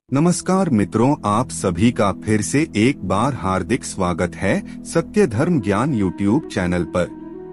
नमस्कार मित्रों, आप सभी का फिर से एक बार हार्दिक स्वागत है सत्य धर्म ज्ञान यूट्यूब चैनल पर।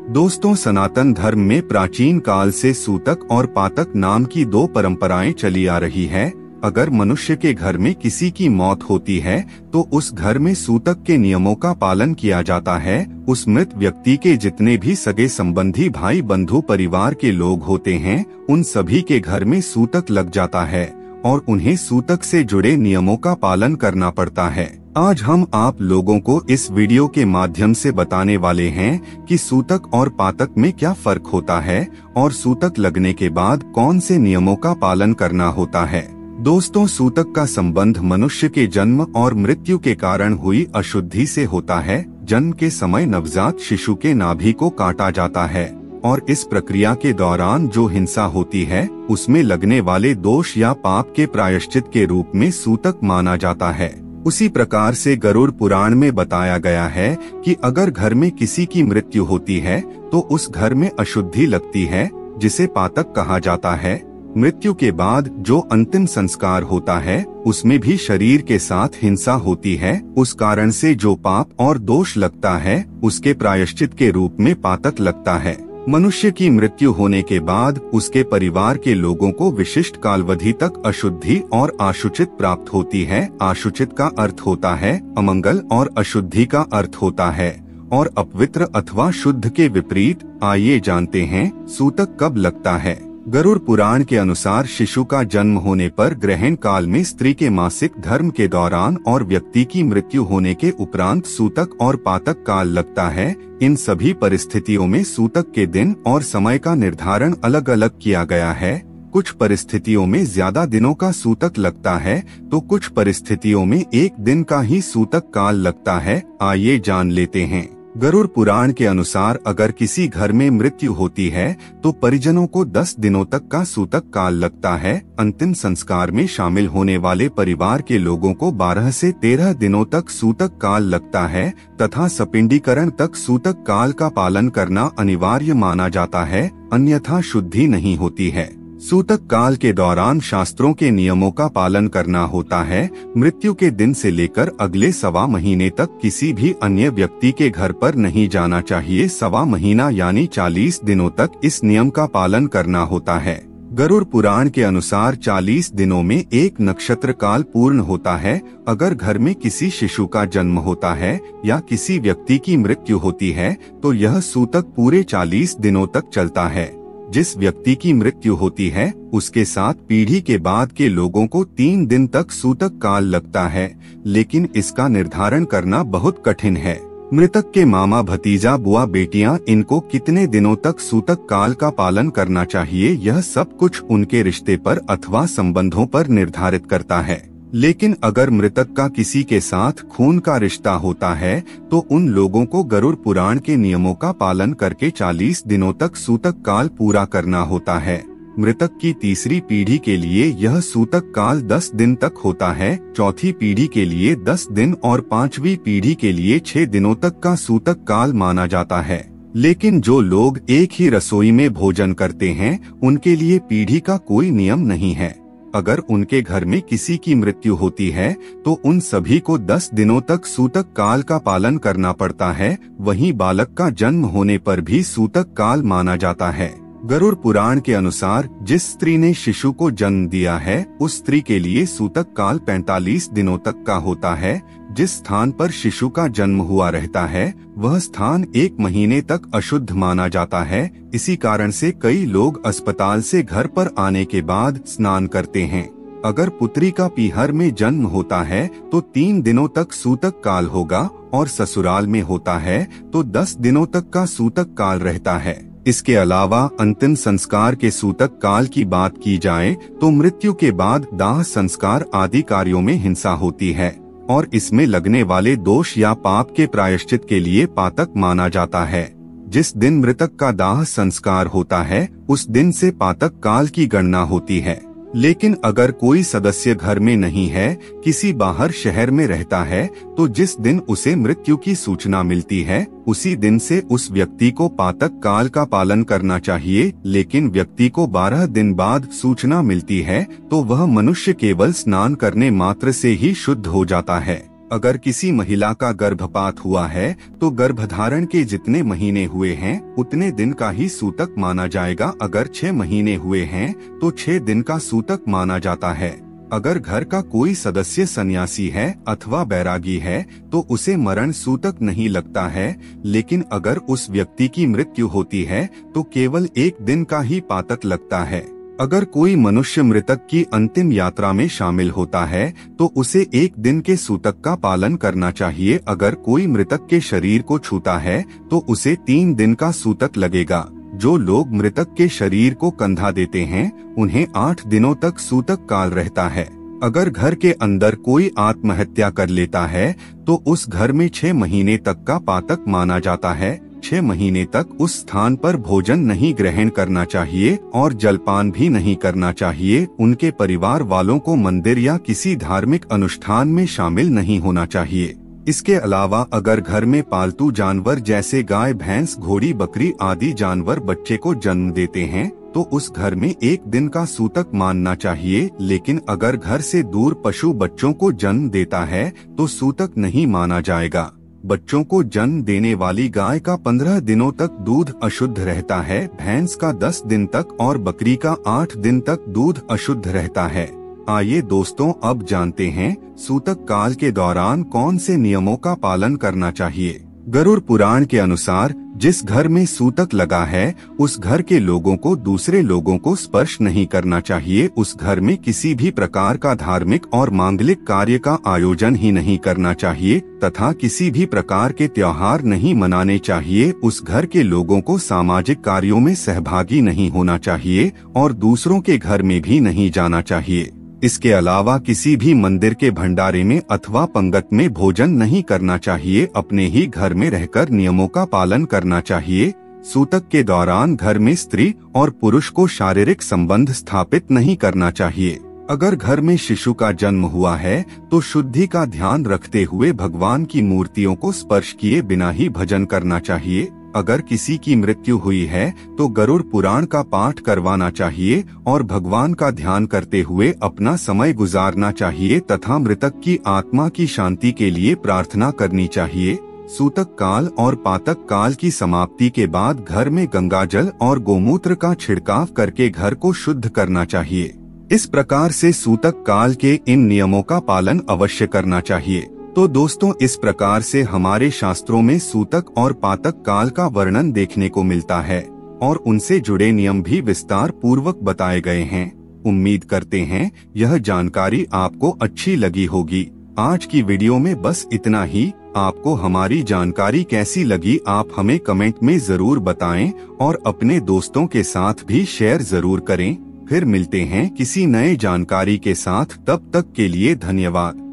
दोस्तों, सनातन धर्म में प्राचीन काल से सूतक और पातक नाम की दो परंपराएं चली आ रही है। अगर मनुष्य के घर में किसी की मौत होती है तो उस घर में सूतक के नियमों का पालन किया जाता है। उस मृत व्यक्ति के जितने भी सगे संबंधी, भाई बंधु, परिवार के लोग होते हैं, उन सभी के घर में सूतक लग जाता है और उन्हें सूतक से जुड़े नियमों का पालन करना पड़ता है। आज हम आप लोगों को इस वीडियो के माध्यम से बताने वाले हैं कि सूतक और पातक में क्या फर्क होता है और सूतक लगने के बाद कौन से नियमों का पालन करना होता है। दोस्तों, सूतक का संबंध मनुष्य के जन्म और मृत्यु के कारण हुई अशुद्धि से होता है। जन्म के समय नवजात शिशु के नाभि को काटा जाता है और इस प्रक्रिया के दौरान जो हिंसा होती है उसमें लगने वाले दोष या पाप के प्रायश्चित के रूप में सूतक माना जाता है। उसी प्रकार से गरुड़ पुराण में बताया गया है कि अगर घर में किसी की मृत्यु होती है तो उस घर में अशुद्धि लगती है, जिसे पातक कहा जाता है। मृत्यु के बाद जो अंतिम संस्कार होता है उसमें भी शरीर के साथ हिंसा होती है। उस कारण से जो पाप और दोष लगता है उसके प्रायश्चित के रूप में पातक लगता है। मनुष्य की मृत्यु होने के बाद उसके परिवार के लोगों को विशिष्ट कालावधि तक अशुद्धि और आशुचित प्राप्त होती है। आशुचित का अर्थ होता है अमंगल और अशुद्धि का अर्थ होता है और अपवित्र अथवा शुद्ध के विपरीत। आइए जानते हैं सूतक कब लगता है। गरुड़ पुराण के अनुसार शिशु का जन्म होने पर, ग्रहण काल में, स्त्री के मासिक धर्म के दौरान और व्यक्ति की मृत्यु होने के उपरांत सूतक और पातक काल लगता है। इन सभी परिस्थितियों में सूतक के दिन और समय का निर्धारण अलग अलग किया गया है। कुछ परिस्थितियों में ज्यादा दिनों का सूतक लगता है तो कुछ परिस्थितियों में एक दिन का ही सूतक काल लगता है। आइए जान लेते हैं। गरुड़ पुराण के अनुसार अगर किसी घर में मृत्यु होती है तो परिजनों को 10 दिनों तक का सूतक काल लगता है। अंतिम संस्कार में शामिल होने वाले परिवार के लोगों को 12 से 13 दिनों तक सूतक काल लगता है तथा सपिंडीकरण तक सूतक काल का पालन करना अनिवार्य माना जाता है, अन्यथा शुद्धि नहीं होती है। सूतक काल के दौरान शास्त्रों के नियमों का पालन करना होता है। मृत्यु के दिन से लेकर अगले 1.25 महीने तक किसी भी अन्य व्यक्ति के घर पर नहीं जाना चाहिए। 1.25 महीना यानी 40 दिनों तक इस नियम का पालन करना होता है। गरुड़ पुराण के अनुसार 40 दिनों में एक नक्षत्र काल पूर्ण होता है। अगर घर में किसी शिशु का जन्म होता है या किसी व्यक्ति की मृत्यु होती है तो यह सूतक पूरे 40 दिनों तक चलता है। जिस व्यक्ति की मृत्यु होती है उसके साथ पीढ़ी के बाद के लोगों को 3 दिन तक सूतक काल लगता है, लेकिन इसका निर्धारण करना बहुत कठिन है। मृतक के मामा, भतीजा, बुआ, बेटियां, इनको कितने दिनों तक सूतक काल का पालन करना चाहिए, यह सब कुछ उनके रिश्ते पर अथवा संबंधों पर निर्धारित करता है। लेकिन अगर मृतक का किसी के साथ खून का रिश्ता होता है तो उन लोगों को गरुड़ पुराण के नियमों का पालन करके 40 दिनों तक सूतक काल पूरा करना होता है। मृतक की तीसरी पीढ़ी के लिए यह सूतक काल 10 दिन तक होता है, चौथी पीढ़ी के लिए 10 दिन और 5वीं पीढ़ी के लिए 6 दिनों तक का सूतक काल माना जाता है। लेकिन जो लोग एक ही रसोई में भोजन करते हैं उनके लिए पीढ़ी का कोई नियम नहीं है। अगर उनके घर में किसी की मृत्यु होती है तो उन सभी को 10 दिनों तक सूतक काल का पालन करना पड़ता है। वहीं बालक का जन्म होने पर भी सूतक काल माना जाता है। गरुड़ पुराण के अनुसार जिस स्त्री ने शिशु को जन्म दिया है उस स्त्री के लिए सूतक काल 45 दिनों तक का होता है। जिस स्थान पर शिशु का जन्म हुआ रहता है वह स्थान 1 महीने तक अशुद्ध माना जाता है। इसी कारण से कई लोग अस्पताल से घर पर आने के बाद स्नान करते हैं। अगर पुत्री का पीहर में जन्म होता है तो 3 दिनों तक सूतक काल होगा और ससुराल में होता है तो 10 दिनों तक का सूतक काल रहता है। इसके अलावा अंतिम संस्कार के सूतक काल की बात की जाए तो मृत्यु के बाद दाह संस्कार आदि कार्यों में हिंसा होती है और इसमें लगने वाले दोष या पाप के प्रायश्चित के लिए पातक माना जाता है। जिस दिन मृतक का दाह संस्कार होता है उस दिन से पातक काल की गणना होती है। लेकिन अगर कोई सदस्य घर में नहीं है, किसी बाहर शहर में रहता है, तो जिस दिन उसे मृत्यु की सूचना मिलती है उसी दिन से उस व्यक्ति को पातक काल का पालन करना चाहिए। लेकिन व्यक्ति को 12 दिन बाद सूचना मिलती है तो वह मनुष्य केवल स्नान करने मात्र से ही शुद्ध हो जाता है। अगर किसी महिला का गर्भपात हुआ है तो गर्भधारण के जितने महीने हुए हैं उतने दिन का ही सूतक माना जाएगा। अगर 6 महीने हुए हैं तो 6 दिन का सूतक माना जाता है। अगर घर का कोई सदस्य सन्यासी है अथवा बैरागी है तो उसे मरण सूतक नहीं लगता है, लेकिन अगर उस व्यक्ति की मृत्यु होती है तो केवल 1 दिन का ही पातक लगता है। अगर कोई मनुष्य मृतक की अंतिम यात्रा में शामिल होता है तो उसे 1 दिन के सूतक का पालन करना चाहिए। अगर कोई मृतक के शरीर को छूता है तो उसे 3 दिन का सूतक लगेगा। जो लोग मृतक के शरीर को कंधा देते हैं उन्हें 8 दिनों तक सूतक काल रहता है। अगर घर के अंदर कोई आत्महत्या कर लेता है तो उस घर में 6 महीने तक का पातक माना जाता है। 6 महीने तक उस स्थान पर भोजन नहीं ग्रहण करना चाहिए और जलपान भी नहीं करना चाहिए। उनके परिवार वालों को मंदिर या किसी धार्मिक अनुष्ठान में शामिल नहीं होना चाहिए। इसके अलावा अगर घर में पालतू जानवर जैसे गाय, भैंस, घोड़ी, बकरी आदि जानवर बच्चे को जन्म देते हैं तो उस घर में 1 दिन का सूतक मानना चाहिए। लेकिन अगर घर से दूर पशु बच्चों को जन्म देता है तो सूतक नहीं माना जाएगा। बच्चों को जन्म देने वाली गाय का 15 दिनों तक दूध अशुद्ध रहता है, भैंस का 10 दिन तक और बकरी का 8 दिन तक दूध अशुद्ध रहता है। आइए दोस्तों, अब जानते हैं सूतक काल के दौरान कौन से नियमों का पालन करना चाहिए। गरुड़ पुराण के अनुसार जिस घर में सूतक लगा है उस घर के लोगों को दूसरे लोगों को स्पर्श नहीं करना चाहिए। उस घर में किसी भी प्रकार का धार्मिक और मांगलिक कार्य का आयोजन ही नहीं करना चाहिए तथा किसी भी प्रकार के त्योहार नहीं मनाने चाहिए। उस घर के लोगों को सामाजिक कार्यों में सहभागी नहीं होना चाहिए और दूसरों के घर में भी नहीं जाना चाहिए। इसके अलावा किसी भी मंदिर के भंडारे में अथवा पंगत में भोजन नहीं करना चाहिए। अपने ही घर में रहकर नियमों का पालन करना चाहिए। सूतक के दौरान घर में स्त्री और पुरुष को शारीरिक संबंध स्थापित नहीं करना चाहिए। अगर घर में शिशु का जन्म हुआ है तो शुद्धि का ध्यान रखते हुए भगवान की मूर्तियों को स्पर्श किए बिना ही भजन करना चाहिए। अगर किसी की मृत्यु हुई है तो गरुड़ पुराण का पाठ करवाना चाहिए और भगवान का ध्यान करते हुए अपना समय गुजारना चाहिए तथा मृतक की आत्मा की शांति के लिए प्रार्थना करनी चाहिए। सूतक काल और पातक काल की समाप्ति के बाद घर में गंगाजल और गोमूत्र का छिड़काव करके घर को शुद्ध करना चाहिए। इस प्रकार से सूतक काल के इन नियमों का पालन अवश्य करना चाहिए। तो दोस्तों, इस प्रकार से हमारे शास्त्रों में सूतक और पातक काल का वर्णन देखने को मिलता है और उनसे जुड़े नियम भी विस्तार पूर्वक बताए गए हैं। उम्मीद करते हैं यह जानकारी आपको अच्छी लगी होगी। आज की वीडियो में बस इतना ही। आपको हमारी जानकारी कैसी लगी आप हमें कमेंट में जरूर बताएं और अपने दोस्तों के साथ भी शेयर जरूर करें। फिर मिलते हैं किसी नए जानकारी के साथ, तब तक के लिए धन्यवाद।